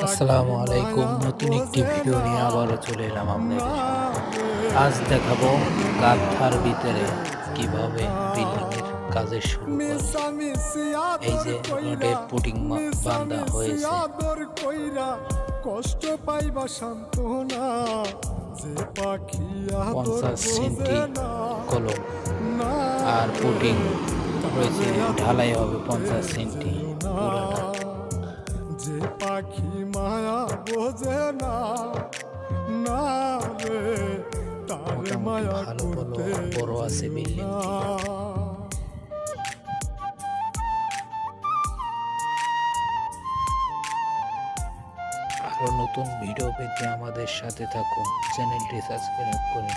আসসালামু আলাইকুম। নতুন একটি ভিডিও নিয়ে আবারও চলে এলাম আপনাদের সামনে। আজ দেখাবো গাথার ভিতরে কিভাবে বিল্ডিং এর কাজের শুরু করে। এই যে রডের পুটিং বাঁধা হয়েছে, কষ্ট পাইবা সান্ত্বনা যে পাখি 50 সেন্টি কলম আর পুটিং রয়েছে, ঢালাই হবে 50 সেন্টি পুরাটা। যে পাখি মায়া বোঝে না না রে তার মোটামুটি মায়া ভালো করতে বড় আছে বিল্ডিং। আরো নতুন ভিডিও পেতে আমাদের সাথে থাকুন, চ্যানেলটি সাবস্ক্রাইব করে